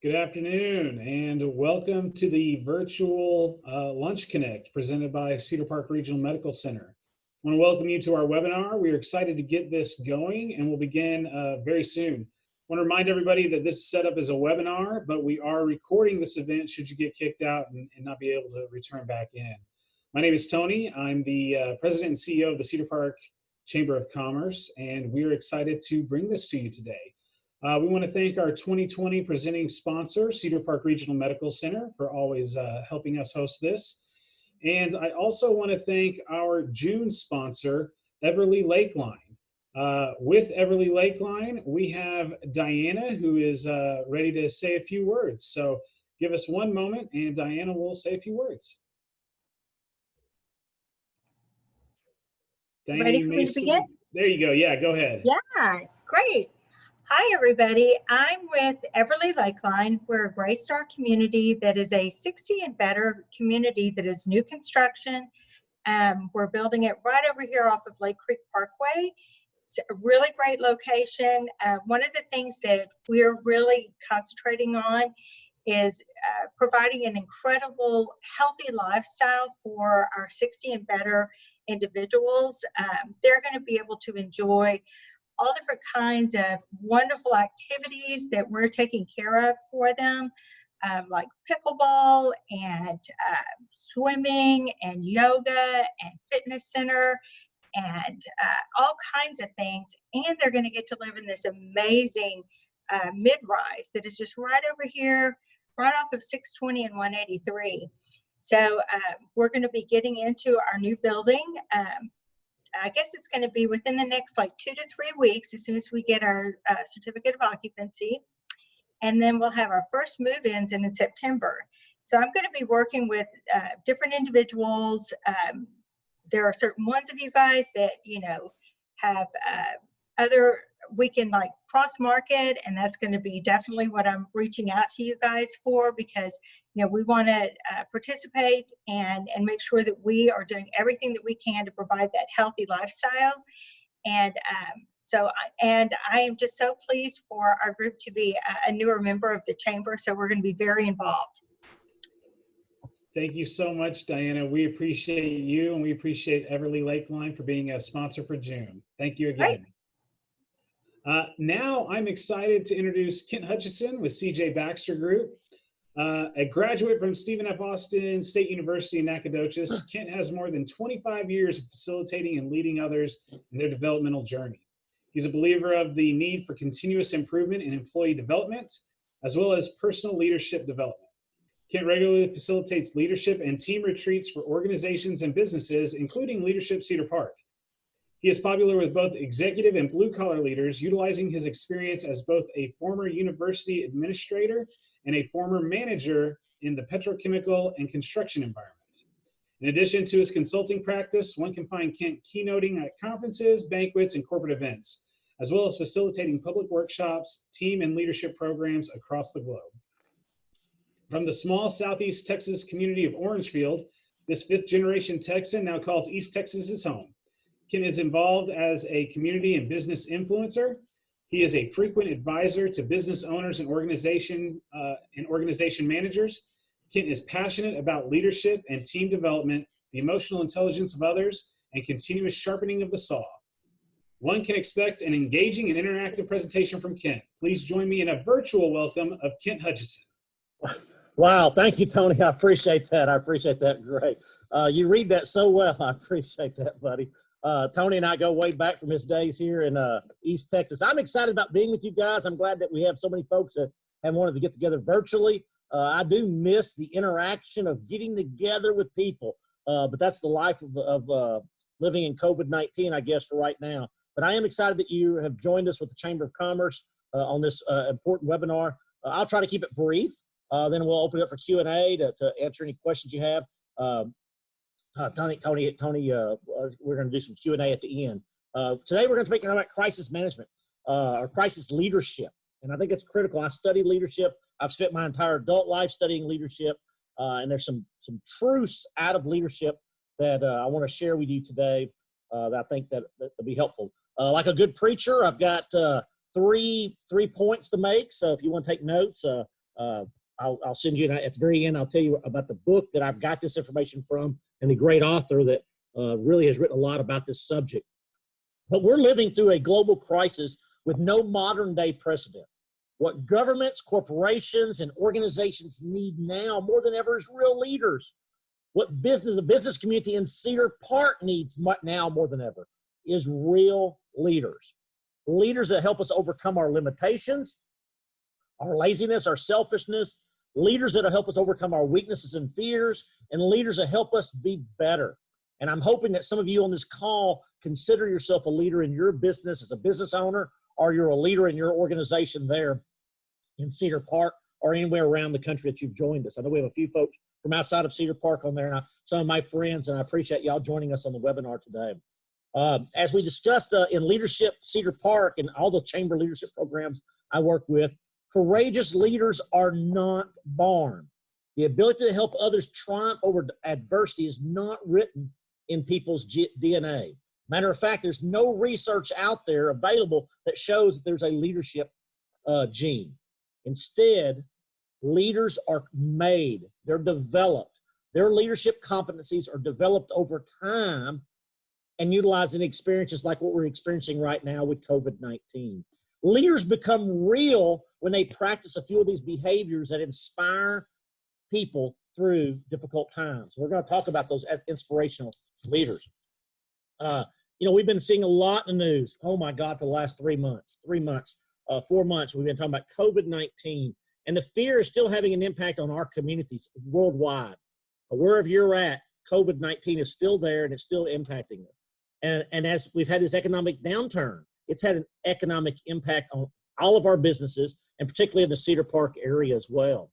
Good afternoon and welcome to the virtual Lunch Connect presented by Cedar Park Regional Medical Center. I want to welcome you to our webinar. We are excited to get this going and we'll begin very soon. I want to remind everybody that this is set up as a webinar, but we are recording this event should you get kicked out and not be able to return back in. My name is Tony. I'm the President and CEO of the Cedar Park Chamber of Commerce, and we are excited to bring this to you today. We want to thank our 2020 presenting sponsor, Cedar Park Regional Medical Center, for always helping us host this. And I also want to thank our June sponsor, Everly Lakeline. With Everly Lakeline, we have Diana, who is ready to say a few words. So give us one moment and Diana will say a few words. Diana, ready for me to begin? There you go. Yeah, go ahead. Yeah, great. Hi, everybody. I'm with Everly Lakeline. We're a Greystar community that is a 60 and better community that is new construction. We're building it right over here off of Lake Creek Parkway. It's a really great location. One of the things that we're really concentrating on is providing an incredible healthy lifestyle for our 60 and better individuals. They're going to be able to enjoy all different kinds of wonderful activities that we're taking care of for them, like pickleball and swimming and yoga and fitness center and all kinds of things. And they're going to get to live in this amazing mid-rise that is just right over here, right off of 620 and 183. So we're going to be getting into our new building. I guess it's going to be within the next like 2 to 3 weeks as soon as we get our certificate of occupancy. And then we'll have our first move-ins in September. So I'm going to be working with different individuals. There are certain ones of you guys that, you know, have we can like cross market, and that's going to be definitely what I'm reaching out to you guys for, because, you know, we want to participate and make sure that we are doing everything that we can to provide that healthy lifestyle. And I am just so pleased for our group to be a newer member of the chamber. So we're going to be very involved. Thank you so much, Diana. We appreciate you, and we appreciate Everly Lakeline for being a sponsor for June. Thank you again. Right. Now I'm excited to introduce Kent Hutchison with CJ Baxter Group. A graduate from Stephen F. Austin State University in Nacogdoches, Kent has more than 25 years of facilitating and leading others in their developmental journey. He's a believer of the need for continuous improvement in employee development, as well as personal leadership development. Kent regularly facilitates leadership and team retreats for organizations and businesses, including Leadership Cedar Park. He is popular with both executive and blue-collar leaders, utilizing his experience as both a former university administrator and a former manager in the petrochemical and construction environments. In addition to his consulting practice, one can find Kent keynoting at conferences, banquets, and corporate events, as well as facilitating public workshops, team and leadership programs across the globe. From the small Southeast Texas community of Orangefield, this fifth-generation Texan now calls East Texas his home. Kent is involved as a community and business influencer. He is a frequent advisor to business owners and organization managers. Kent is passionate about leadership and team development, the emotional intelligence of others, and continuous sharpening of the saw. One can expect an engaging and interactive presentation from Kent. Please join me in a virtual welcome of Kent Hutchison. Wow, thank you, Tony. I appreciate that. I appreciate that. Great. You read that so well. I appreciate that, buddy. Tony and I go way back from his days here in East Texas. I'm excited about being with you guys. I'm glad that we have so many folks that have wanted to get together virtually. I do miss the interaction of getting together with people, but that's the life of living in COVID-19, I guess, for right now. But I am excited that you have joined us with the Chamber of Commerce on this important webinar. I'll try to keep it brief. Then we'll open it up for Q&A to answer any questions you have. Tony, we're going to do some Q&A at the end. Today we're going to be talking about crisis management or crisis leadership, and I think it's critical. I study leadership. I've spent my entire adult life studying leadership, and there's some truths out of leadership that I want to share with you today that I think that'll be helpful. Like a good preacher, I've got three points to make. So if you want to take notes, I'll send you, at the very end, I'll tell you about the book that I've got this information from and the great author that really has written a lot about this subject. But we're living through a global crisis with no modern day precedent. What governments, corporations, and organizations need now more than ever is real leaders. What the business community in Cedar Park needs now more than ever is real leaders. Leaders that help us overcome our limitations, our laziness, our selfishness, leaders that will help us overcome our weaknesses and fears, and leaders that help us be better. And I'm hoping that some of you on this call consider yourself a leader in your business as a business owner, or you're a leader in your organization there in Cedar Park or anywhere around the country that you've joined us. I know we have a few folks from outside of Cedar Park on there, and some of my friends, and I appreciate y'all joining us on the webinar today. As we discussed in Leadership Cedar Park and all the chamber leadership programs I work with, courageous leaders are not born. The ability to help others triumph over adversity is not written in people's DNA. Matter of fact, there's no research out there available that shows that there's a leadership gene. Instead, leaders are made, they're developed. Their leadership competencies are developed over time and utilizing experiences like what we're experiencing right now with COVID-19. Leaders become real when they practice a few of these behaviors that inspire people through difficult times. We're going to talk about those as inspirational leaders. We've been seeing a lot in the news. Oh my God, for the last 4 months, we've been talking about COVID-19, and the fear is still having an impact on our communities worldwide. Wherever you're at, COVID-19 is still there and it's still impacting us. And as we've had this economic downturn, it's had an economic impact on all of our businesses, and particularly in the Cedar Park area as well.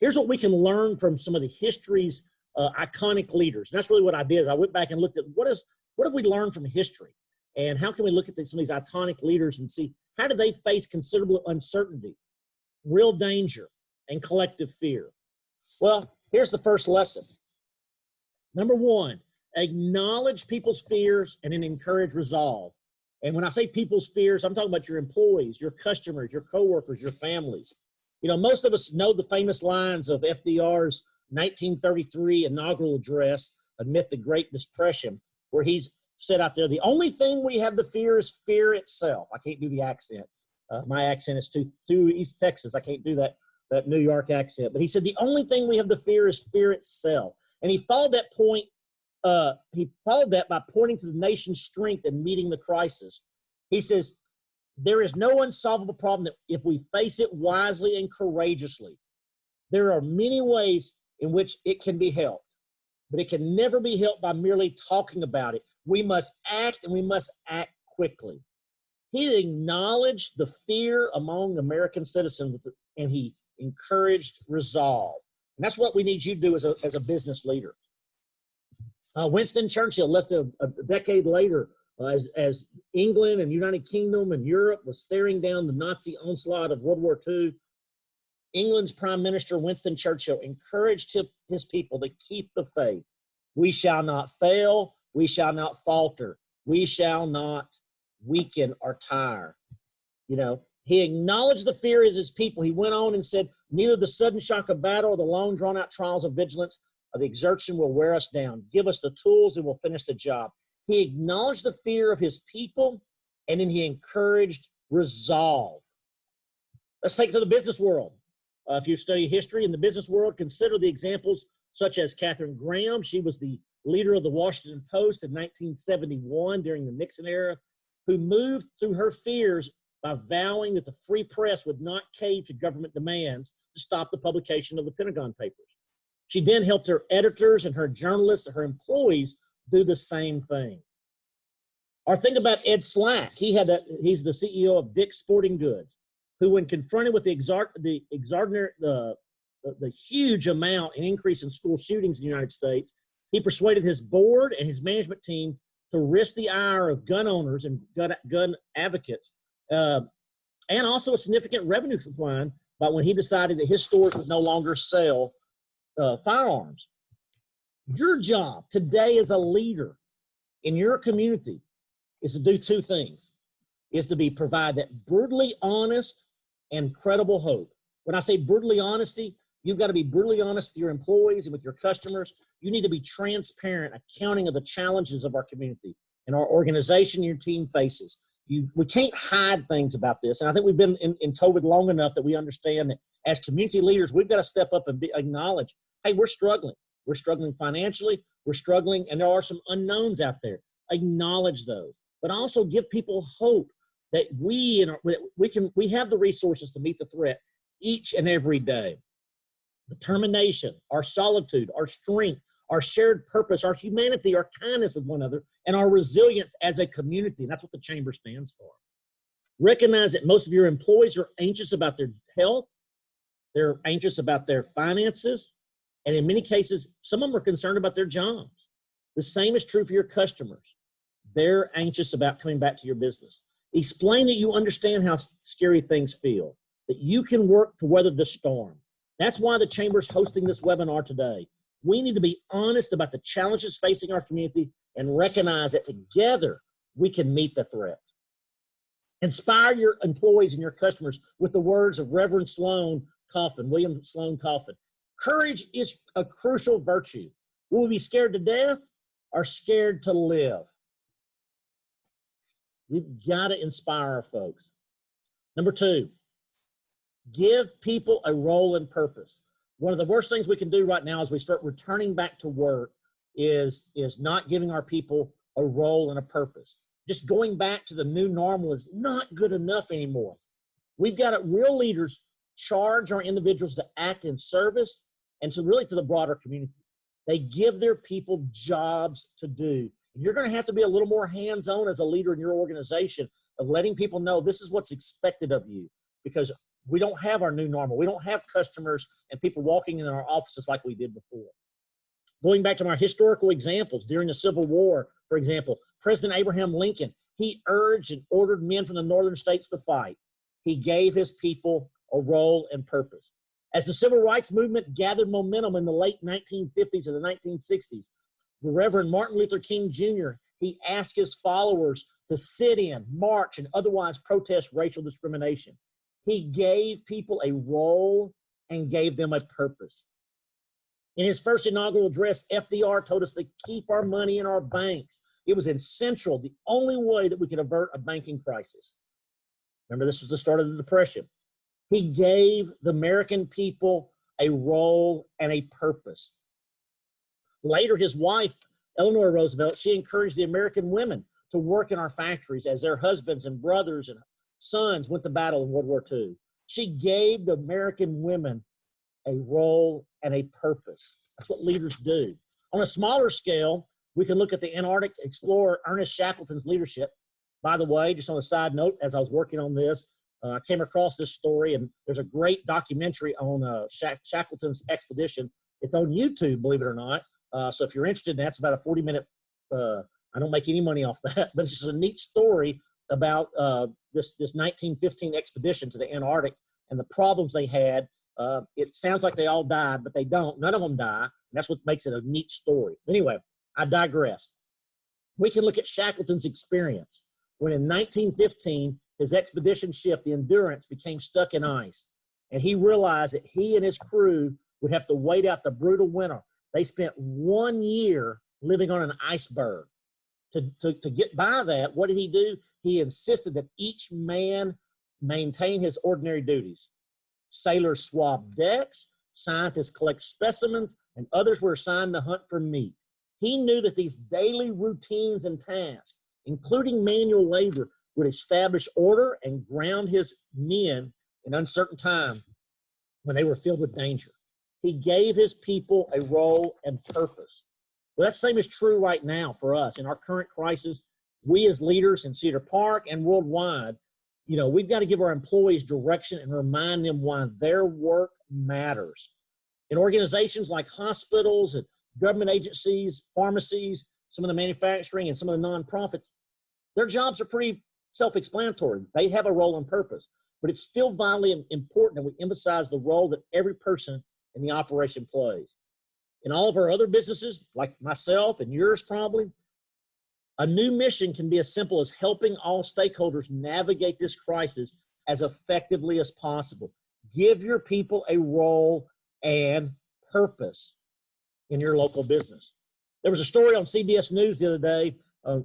Here's what we can learn from some of the history's iconic leaders. And that's really what I did. I went back and looked at what have we learned from history, and how can we look at some of these iconic leaders and see how did they face considerable uncertainty, real danger, and collective fear. Well, here's the first lesson. Number one, acknowledge people's fears and then encourage resolve. And when I say people's fears, I'm talking about your employees, your customers, your coworkers, your families. Most of us know the famous lines of FDR's 1933 inaugural address amid the Great Depression, where he's said out there, the only thing we have to fear is fear itself. I can't do the accent. My accent is too East Texas. I can't do that New York accent. But he said, the only thing we have to fear is fear itself. And he followed that point. He followed that by pointing to the nation's strength in meeting the crisis. He says, there is no unsolvable problem that if we face it wisely and courageously. There are many ways in which it can be helped, but it can never be helped by merely talking about it. We must act, and we must act quickly. He acknowledged the fear among American citizens, and he encouraged resolve. And that's what we need you to do as a business leader. Winston Churchill, less than a decade later, as England and United Kingdom and Europe was staring down the Nazi onslaught of World War II, England's Prime Minister Winston Churchill encouraged his people to keep the faith. We shall not fail. We shall not falter. We shall not weaken or tire. He acknowledged the fear of his people. He went on and said, neither the sudden shock of battle or the long drawn-out trials of vigilance or the exertion will wear us down. Give us the tools and we'll finish the job. He acknowledged the fear of his people, and then he encouraged resolve. Let's take it to the business world. If you study history in the business world, consider the examples such as Katharine Graham. She was the leader of the Washington Post in 1971 during the Nixon era, who moved through her fears by vowing that the free press would not cave to government demands to stop the publication of the Pentagon Papers. She then helped her editors and her journalists and her employees do the same thing. Or think about Ed Slack. He's the CEO of Dick's Sporting Goods, who, when confronted with the huge amount and increase in school shootings in the United States, he persuaded his board and his management team to risk the ire of gun owners and gun advocates, and also a significant revenue decline by when he decided that his stores would no longer sell firearms. Your job today as a leader in your community is to do two things. Is to provide that brutally honest and credible hope. When I say brutally honesty, you've got to be brutally honest with your employees and with your customers. You need to be transparent, accounting of the challenges of our community and our organization and your team faces. We can't hide things about this. And I think we've been in COVID long enough that we understand that as community leaders, we've got to step up and acknowledge, hey, we're struggling. We're struggling financially. We're struggling, and there are some unknowns out there. Acknowledge those, but also give people hope that we have the resources to meet the threat each and every day. Determination, our solitude, our strength, our shared purpose, our humanity, our kindness with one another, and our resilience as a community. And that's what the Chamber stands for. Recognize that most of your employees are anxious about their health. They're anxious about their finances. And in many cases, some of them are concerned about their jobs. The same is true for your customers. They're anxious about coming back to your business. Explain that you understand how scary things feel, that you can work to weather the storm. That's why the Chamber is hosting this webinar today. We need to be honest about the challenges facing our community and recognize that together we can meet the threat. Inspire your employees and your customers with the words of Reverend William Sloane Coffin. Courage is a crucial virtue. Will we be scared to death or scared to live? We've got to inspire our folks. Number 2, give people a role and purpose. One of the worst things we can do right now as we start returning back to work is not giving our people a role and a purpose. Just going back to the new normal is not good enough anymore. We've got real leaders charge our individuals to act in service and to the broader community. They give their people jobs to do. You're going to have to be a little more hands-on as a leader in your organization of letting people know this is what's expected of you, because we don't have our new normal. We don't have customers and people walking in our offices like we did before. Going back to our historical examples, during the Civil War, for example, President Abraham Lincoln, he urged and ordered men from the northern states to fight. He gave his people a role and purpose. As the civil rights movement gathered momentum in the late 1950s and the 1960s, the Reverend Martin Luther King Jr., he asked his followers to sit in, march, and otherwise protest racial discrimination. He gave people a role and gave them a purpose. In his first inaugural address, FDR told us to keep our money in our banks. It was essential, the only way that we could avert a banking crisis. Remember, this was the start of the Depression. He gave the American people a role and a purpose. Later, his wife, Eleanor Roosevelt, she encouraged the American women to work in our factories as their husbands and brothers and sons went to battle in World War II. She gave the American women a role and a purpose. That's what leaders do. On a smaller scale, we can look at the Antarctic explorer Ernest Shackleton's leadership. By the way, just on a side note, as I was working on this, I came across this story, and there's a great documentary on Shackleton's expedition. It's on YouTube, believe it or not. So if you're interested, that's about a 40-minute, I don't make any money off that, but it's just a neat story about this 1915 expedition to the Antarctic and the problems they had. It sounds like they all died, but they don't. None of them die. And that's what makes it a neat story. Anyway, I digress. We can look at Shackleton's experience when in 1915, his expedition ship, the Endurance, became stuck in ice. And he realized that he and his crew would have to wait out the brutal winter. They spent 1 year living on an iceberg. To get by that, what did he do? He insisted that each man maintain his ordinary duties. Sailors swabbed decks, scientists collect specimens, and others were assigned to hunt for meat. He knew that these daily routines and tasks, including manual labor, would establish order and ground his men in uncertain time when they were filled with danger. He gave his people a role and purpose. Well, that same is true right now for us. In our current crisis, we as leaders in Cedar Park and worldwide, we've got to give our employees direction and remind them why their work matters. In organizations like hospitals and government agencies, pharmacies, some of the manufacturing and some of the nonprofits, their jobs are pretty self-explanatory. They have a role and purpose, but it's still vitally important that we emphasize the role that every person in the operation plays. In all of our other businesses, like myself and yours probably, a new mission can be as simple as helping all stakeholders navigate this crisis as effectively as possible. Give your people a role and purpose in your local business. There was a story on CBS News the other day,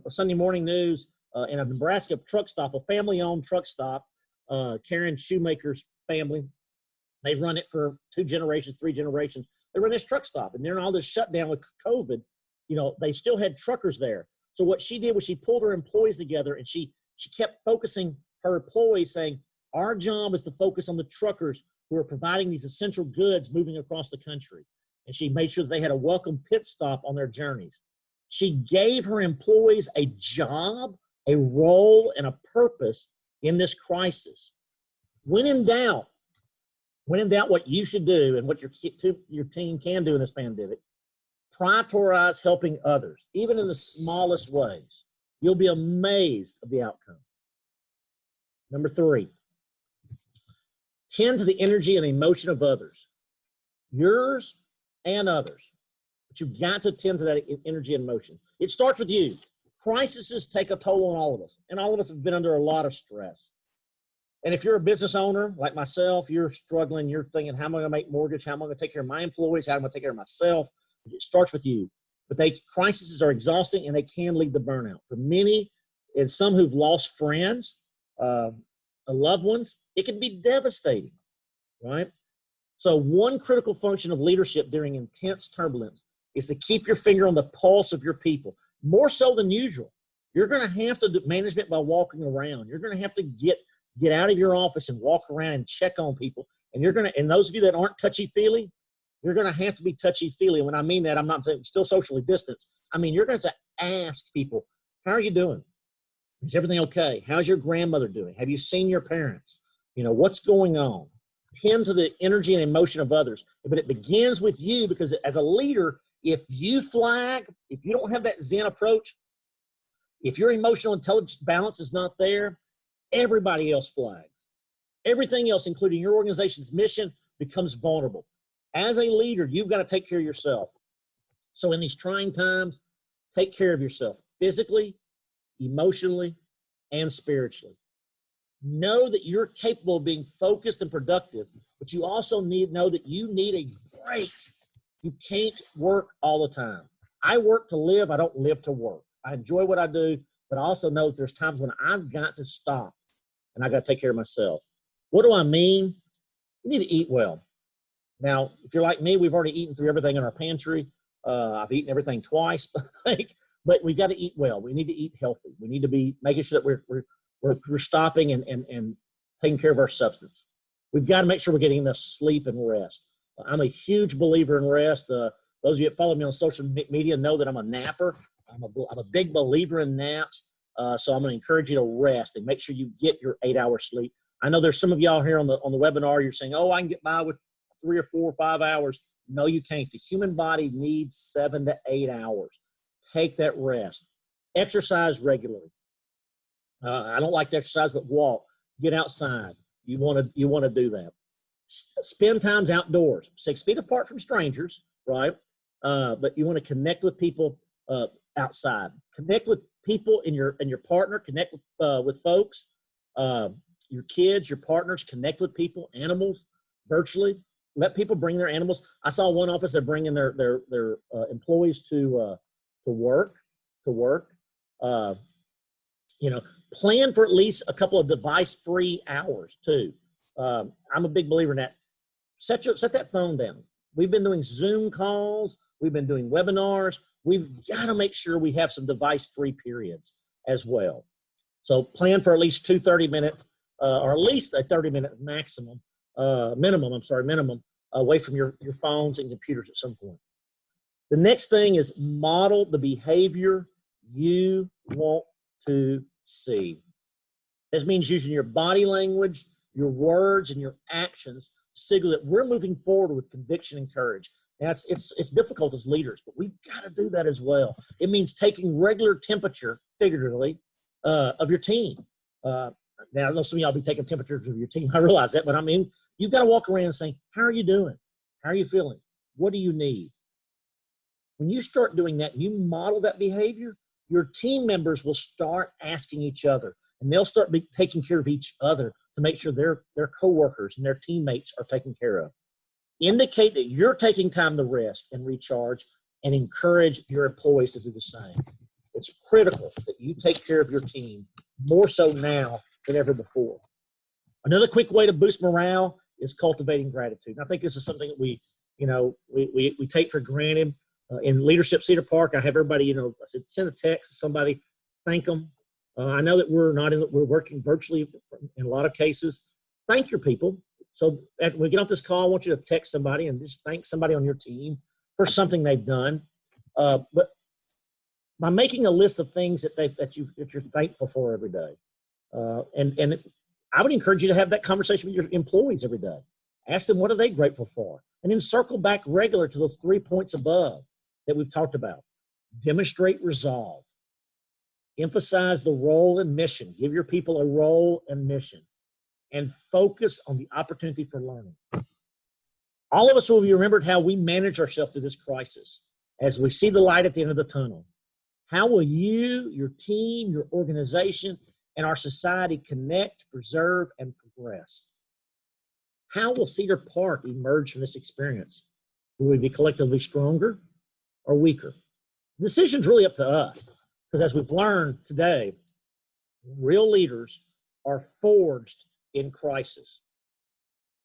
Sunday morning news, in a Nebraska truck stop, a family-owned truck stop, Karen Shoemaker's family. They've run it for 2 generations, 3 generations. They run this truck stop, and during all this shutdown with COVID, you know, they still had truckers there. So what she did was she pulled her employees together, and she kept focusing her employees, saying, our job is to focus on the truckers who are providing these essential goods moving across the country. And she made sure that they had a welcome pit stop on their journeys. She gave her employees a job, a role, and a purpose in this crisis. When in doubt, what you should do and what your team can do in this pandemic, prioritize helping others, even in the smallest ways. You'll be amazed of the outcome. Number 3, tend to the energy and emotion of others, yours and others. But you've got to tend to that energy and emotion. It starts with you. Crises take a toll on all of us, and all of us have been under a lot of stress. And if you're a business owner like myself, you're struggling, you're thinking, how am I going to make mortgage? How am I going to take care of my employees? How am I going to take care of myself? It starts with you. But crises are exhausting, and they can lead to burnout. For many, and some who've lost friends, loved ones, it can be devastating, right? So one critical function of leadership during intense turbulence is to keep your finger on the pulse of your people, more so than usual. You're going to have to do management by walking around. You're going to have to get out of your office and walk around and check on people. And and those of you that aren't touchy-feely, you're going to have to be touchy-feely. And when I mean that, I'm not still socially distanced. I mean, you're going to have to ask people, how are you doing? Is everything okay? How's your grandmother doing? Have you seen your parents? You know, what's going on? Tend to the energy and emotion of others. But it begins with you, because as a leader, if you flag, if you don't have that Zen approach, if your emotional intelligence balance is not there, everybody else flags. Everything else, including your organization's mission, becomes vulnerable. As a leader, you've got to take care of yourself. So in these trying times, take care of yourself physically, emotionally, and spiritually. Know that you're capable of being focused and productive, but you also know that you need a break. You can't work all the time. I work to live. I don't live to work. I enjoy what I do, but I also know that there's times when I've got to stop and I got to take care of myself. What do I mean? You need to eat well. Now, if you're like me, we've already eaten through everything in our pantry. I've eaten everything twice, but we got to eat well. We need to eat healthy. We need to be making sure that we're stopping and taking care of our substance. We've got to make sure we're getting enough sleep and rest. I'm a huge believer in rest. Those of you that follow me on social media know that I'm a napper. I'm a big believer in naps. So I'm going to encourage you to rest and make sure you get your 8-hour sleep. I know there's some of y'all here on the webinar. You're saying, "Oh, I can get by with 3 or 4 or 5 hours." No, you can't. The human body needs 7 to 8 hours. Take that rest. Exercise regularly. I don't like to exercise, but walk. Get outside. You want to do that. Spend times outdoors, 6 feet apart from strangers, right? But you want to connect with people outside. Connect with people in your partner. Connect with folks, your kids, your partners. Connect with people, animals, virtually. Let people bring their animals. I saw one office they're bringing their employees to work. Plan for at least a couple of device-free hours too. I'm a big believer in that. Set that phone down. We've been doing Zoom calls. We've been doing webinars. We've got to make sure we have some device-free periods as well. So plan for at least 2 30-minute, or at least a 30-minute minimum away from your phones and computers at some point. The next thing is model the behavior you want to see. This means using your body language, your words, and your actions to signal that we're moving forward with conviction and courage. Now, it's difficult as leaders, but we've got to do that as well. It means taking regular temperature, figuratively, of your team. Now, I know some of y'all be taking temperatures of your team. I realize that, but I mean, you've got to walk around saying, how are you doing? How are you feeling? What do you need? When you start doing that, you model that behavior, your team members will start asking each other, and they'll start taking care of each other to make sure their coworkers and their teammates are taken care of. Indicate that you're taking time to rest and recharge, and encourage your employees to do the same. It's critical that you take care of your team more so now than ever before. Another quick way to boost morale is cultivating gratitude. And I think this is something that we take for granted. In Leadership Cedar Park, I have everybody, I said, send a text to somebody, thank them. I know that we're working virtually in a lot of cases. Thank your people. So after we get off this call, I want you to text somebody and just thank somebody on your team for something they've done. But by making a list of things that you're thankful for every day, and I would encourage you to have that conversation with your employees every day. Ask them what are they grateful for, and then circle back regular to those 3 points above that we've talked about. Demonstrate resolve. Emphasize the role and mission. Give your people a role and mission, and focus on the opportunity for learning. All of us will be remembered how we manage ourselves through this crisis as we see the light at the end of the tunnel. How will you, your team, your organization, and our society connect, preserve, and progress? How will Cedar Park emerge from this experience? Will we be collectively stronger or weaker? The decision's really up to us, because as we've learned today, real leaders are forged in crisis.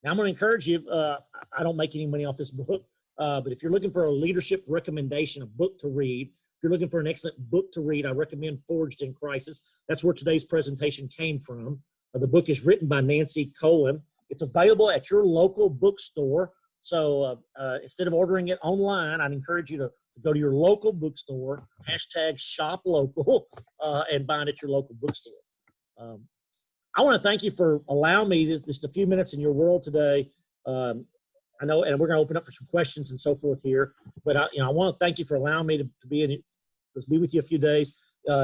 Now, I'm going to encourage you, I don't make any money off this book, but if you're looking for a leadership recommendation, a book to read, if you're looking for an excellent book to read, I recommend Forged in Crisis. That's where today's presentation came from. The book is written by Nancy Cohen. It's available at your local bookstore. So instead of ordering it online, I'd encourage you to go to your local bookstore, #ShopLocal, and buy it at your local bookstore. I want to thank you for allowing me just a few minutes in your world today. I know, and we're going to open up for some questions and so forth here, but I want to thank you for allowing me to be with you a few days.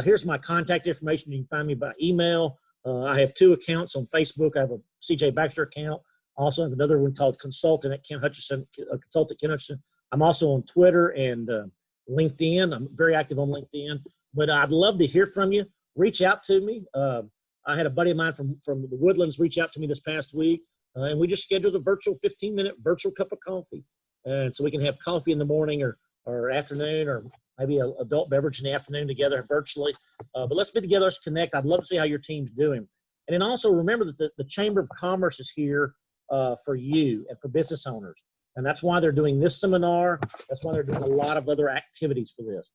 Here's my contact information. You can find me by email. I have 2 accounts on Facebook. I have a CJ Baxter account. I also have another one called Consultant at Kent Hutchison, Consultant Kent Hutchison. I'm also on Twitter and LinkedIn. I'm very active on LinkedIn, but I'd love to hear from you. Reach out to me. I had a buddy of mine from the Woodlands reach out to me this past week, and we just scheduled a virtual 15-minute virtual cup of coffee. And so we can have coffee in the morning or afternoon, or maybe an adult beverage in the afternoon together virtually. But let's be together, let's connect. I'd love to see how your team's doing. And then also remember that the Chamber of Commerce is here for you and for business owners. And that's why they're doing this seminar. That's why they're doing a lot of other activities for this.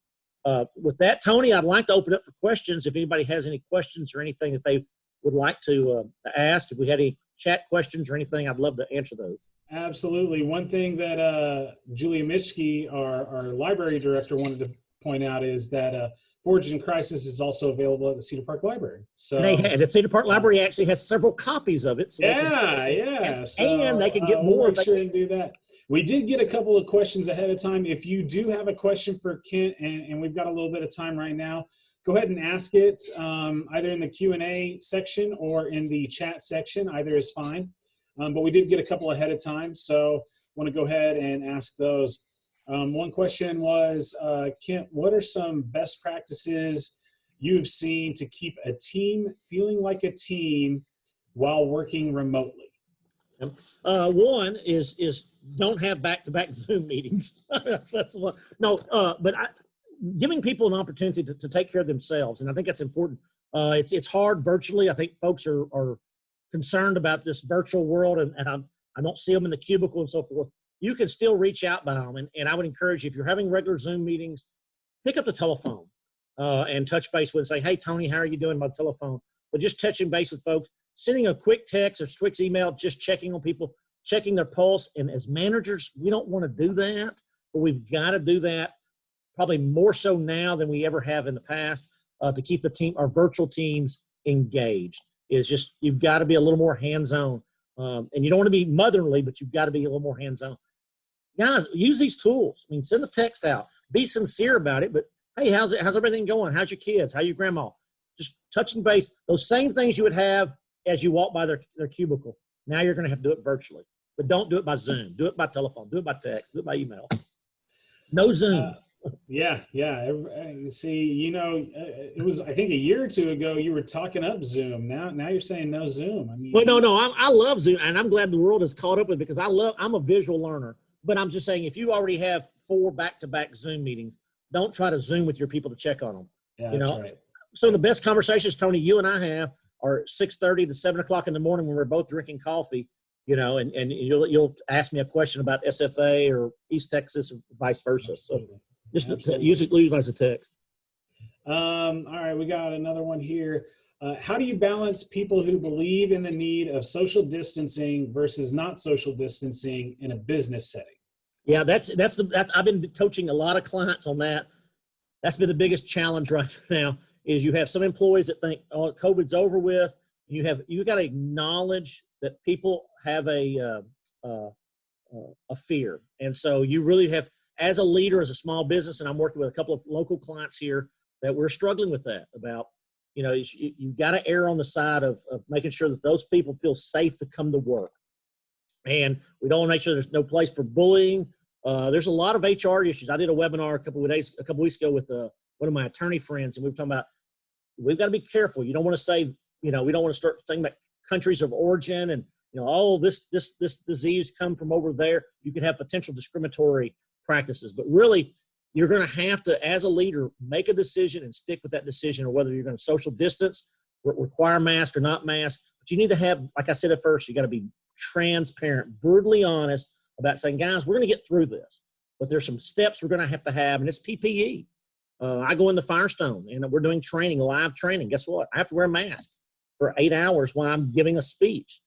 With that, Tony, I'd like to open up for questions. If anybody has any questions or anything that they would like to ask, if we had any chat questions or anything, I'd love to answer those. Absolutely. One thing that Julia Mitschke, our library director, wanted to point out is that Forged in Crisis is also available at the Cedar Park Library. So the Cedar Park Library actually has several copies of it. So yeah. And they can get more. We'll make sure and do that. We did get a couple of questions ahead of time. If you do have a question for Kent, and we've got a little bit of time right now, go ahead and ask it either in the Q&A section or in the chat section. Either is fine. But we did get a couple ahead of time, so I want to go ahead and ask those. One question was, Kent, what are some best practices you've seen to keep a team feeling like a team while working remotely? One is don't have back-to-back Zoom meetings. That's one. No, but giving people an opportunity to take care of themselves, and I think that's important. It's hard virtually. I think folks are concerned about this virtual world, and I don't see them in the cubicle and so forth. You can still reach out by them, and I would encourage you, if you're having regular Zoom meetings, pick up the telephone and touch base with and say, hey, Tony, how are you doing by telephone? But just touching base with folks, sending a quick text or quick email, just checking on people, checking their pulse. And as managers, we don't want to do that, but we've got to do that probably more so now than we ever have in the past to keep the team, our virtual teams, engaged. Is just, you've got to be a little more hands-on. And you don't want to be motherly, but you've got to be a little more hands-on. Guys, use these tools. I mean, send a text out. Be sincere about it, but hey, how's everything going? How's your kids? How's your grandma? Just touching base. Those same things you would have as you walk by their cubicle. Now you're going to have to do it virtually. But don't do it by Zoom. Do it by telephone. Do it by text. Do it by email. No Zoom. Yeah, yeah. See, it was, I think, a year or two ago you were talking up Zoom. Now you're saying no Zoom. I Well, mean, no, I love Zoom, and I'm glad the world has caught up with it because I'm a visual learner. But I'm just saying, if you already have 4 back-to-back Zoom meetings, don't try to Zoom with your people to check on them. yeah, You that's know, right. some of the best conversations, Tony, you and I have are 6:30 to 7 o'clock in the morning when we're both drinking coffee. And you'll ask me a question about SFA or East Texas or vice versa. So Absolutely. just Absolutely. utilize a text. All right, we got another one here. How do you balance people who believe in the need of social distancing versus not social distancing in a business setting? Yeah, I've been coaching a lot of clients on that. That's been the biggest challenge right now is you have some employees that think, oh, COVID's over with. You got to acknowledge that people have a fear. And so you really have, as a leader, as a small business, and I'm working with a couple of local clients here that we're struggling with that about, you got to err on the side of making sure that those people feel safe to come to work. And we don't want to make sure there's no place for bullying. There's a lot of HR issues. I did a webinar a couple weeks ago with one of my attorney friends, and we were talking about we've got to be careful. You don't want to say, we don't want to start thinking about countries of origin and this disease come from over there. You could have potential discriminatory practices, but really, you're going to have to, as a leader, make a decision and stick with that decision, or whether you're going to social distance, require mask or not mask. But you need to have, like I said at first, you got to be transparent, brutally honest about saying, guys, we're going to get through this, but there's some steps we're going to have, and it's PPE. I go in the Firestone, and we're doing training, live training. Guess what? I have to wear a mask for 8 hours while I'm giving a speech.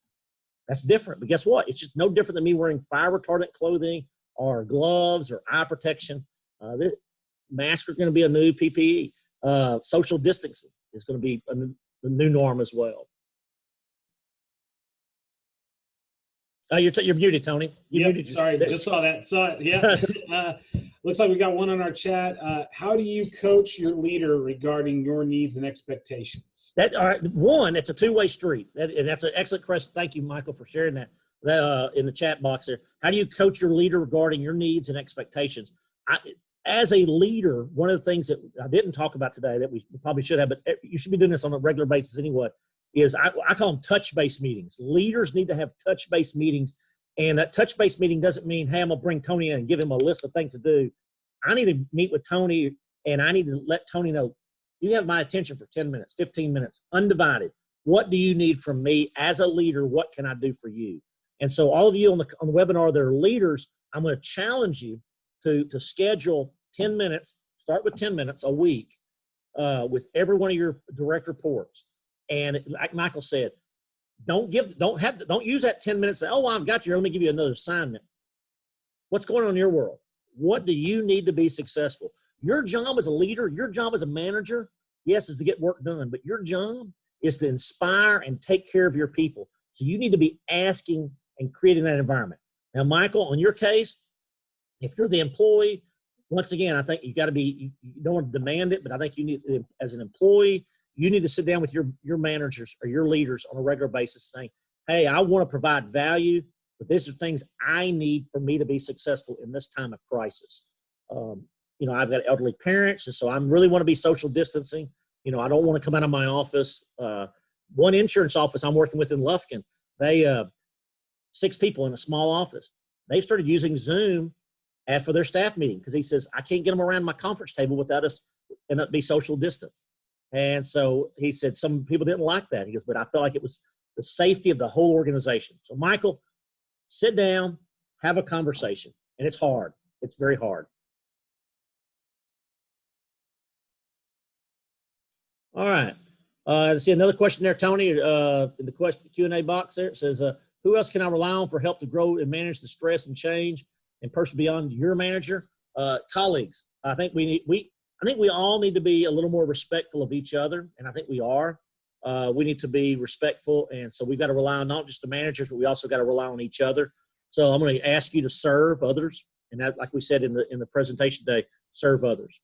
That's different, but guess what? It's just no different than me wearing fire retardant clothing or gloves or eye protection. Masks are going to be a new PPE. Social distancing is going to be the new norm as well. You're muted, Tony. You're Yep, muted. sorry, just saw that. Saw it. Yeah. Looks like we got one on our chat. How do you coach your leader regarding your needs and expectations? All right, one, it's a two-way street. And that's an excellent question. Thank you, Michael, for sharing that in the chat box there. How do you coach your leader regarding your needs and expectations? As a leader, one of the things that I didn't talk about today that we probably should have, but you should be doing this on a regular basis anyway, is I call them touch-based meetings. Leaders need to have touch-based meetings. And that touch-based meeting doesn't mean, hey, I'm going to bring Tony in and give him a list of things to do. I need to meet with Tony, and I need to let Tony know, you have my attention for 10 minutes, 15 minutes, undivided. What do you need from me as a leader? What can I do for you? And so all of you on the webinar that are leaders, I'm going to challenge you to schedule 10 minutes, start with 10 minutes a week with every one of your direct reports. And like Michael said, don't use that 10 minutes. Say, oh, I've got you. Let me give you another assignment. What's going on in your world? What do you need to be successful? Your job as a leader, your job as a manager, yes, is to get work done, but your job is to inspire and take care of your people. So you need to be asking and creating that environment. Now, Michael, in your case, if you're the employee, once again, I think you got to be, you don't want to demand it, but I think you need, as an employee, you need to sit down with your managers or your leaders on a regular basis saying, hey, I want to provide value, but these are things I need for me to be successful in this time of crisis. I've got elderly parents, and so I really want to be social distancing. I don't want to come out of my office. One insurance office I'm working with in Lufkin, they 6 people in a small office. They started using Zoom for their staff meeting because he says, I can't get them around my conference table without us and it be social distance. And so he said some people didn't like that. He goes, but I felt like it was the safety of the whole organization. So Michael, sit down, have a conversation. And it's hard. It's very hard. All right. Let's see another question there, Tony, in the Q&A box there. It says, who else can I rely on for help to grow and manage the stress and change and person beyond your manager? Colleagues. I think we all need to be a little more respectful of each other, and I think we are. We need to be respectful, and so we've got to rely on not just the managers, but we also got to rely on each other. So I'm going to ask you to serve others, and that, like we said in the presentation today, serve others.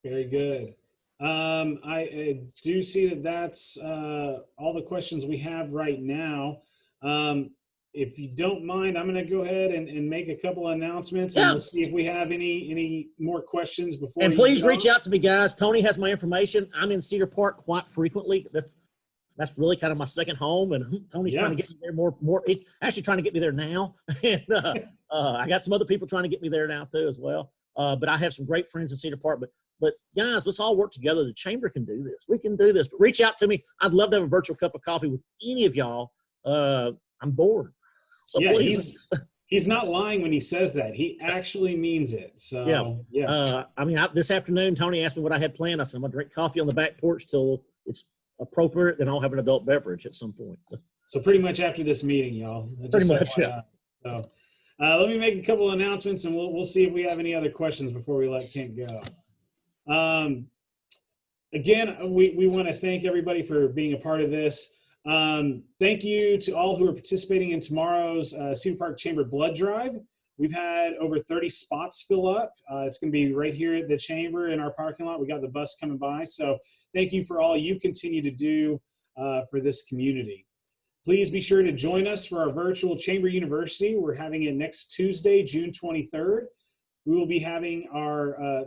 Very good. I do see that that's all the questions we have right now. if you don't mind, I'm going to go ahead and make a couple of announcements, and Yeah. we'll see if we have any more questions before. And you please get reach off. out to me, guys. Tony has my information. I'm in Cedar Park quite frequently. That's really kind of my second home, and Tony's trying to get me there more. Actually, trying to get me there now. And I got some other people trying to get me there now too as well. But I have some great friends in Cedar Park. But guys, let's all work together. The chamber can do this. We can do this. But reach out to me. I'd love to have a virtual cup of coffee with any of y'all. I'm bored. So yeah, please. he's not lying when he says that. He actually means it. So yeah. I mean, this afternoon, Tony asked me what I had planned. I said, I'm going to drink coffee on the back porch till it's appropriate, then I'll have an adult beverage at some point. So pretty much after this meeting, y'all. Pretty much, yeah. So, let me make a couple of announcements, and we'll see if we have any other questions before we let Kent go. Again, we want to thank everybody for being a part of this. Thank you to all who are participating in tomorrow's Cedar Park Chamber Blood Drive. We've had over 30 spots fill up. It's going to be right here at the chamber in our parking lot. We got the bus coming by. So thank you for all you continue to do for this community. Please be sure to join us for our virtual Chamber University. We're having it next Tuesday, June 23rd. We will be having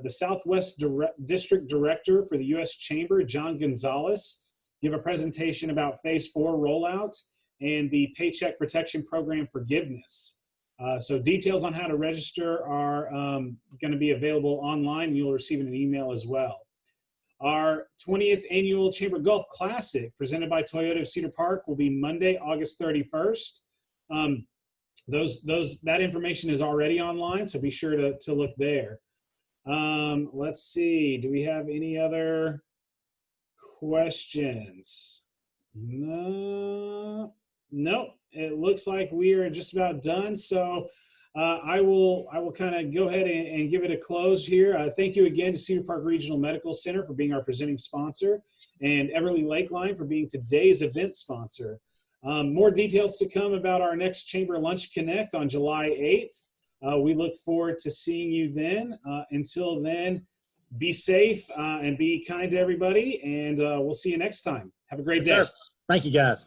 the Southwest District Director for the U.S. Chamber, John Gonzalez, give a presentation about Phase 4 rollout and the Paycheck Protection Program forgiveness. So details on how to register are going to be available online. You'll receive an email as well. Our 20th Annual Chamber Golf Classic presented by Toyota of Cedar Park will be Monday, August 31st. That information is already online, so be sure to look there. Let's see. Do we have any other questions? No. It looks like we are just about done. So I will kind of go ahead and give it a close here. Thank you again to Cedar Park Regional Medical Center for being our presenting sponsor, and Everly Lakeline for being today's event sponsor. More details to come about our next Chamber Lunch Connect on July 8th. We look forward to seeing you then. Until then, be safe and be kind to everybody, and we'll see you next time. Have a great day. Thank you, guys.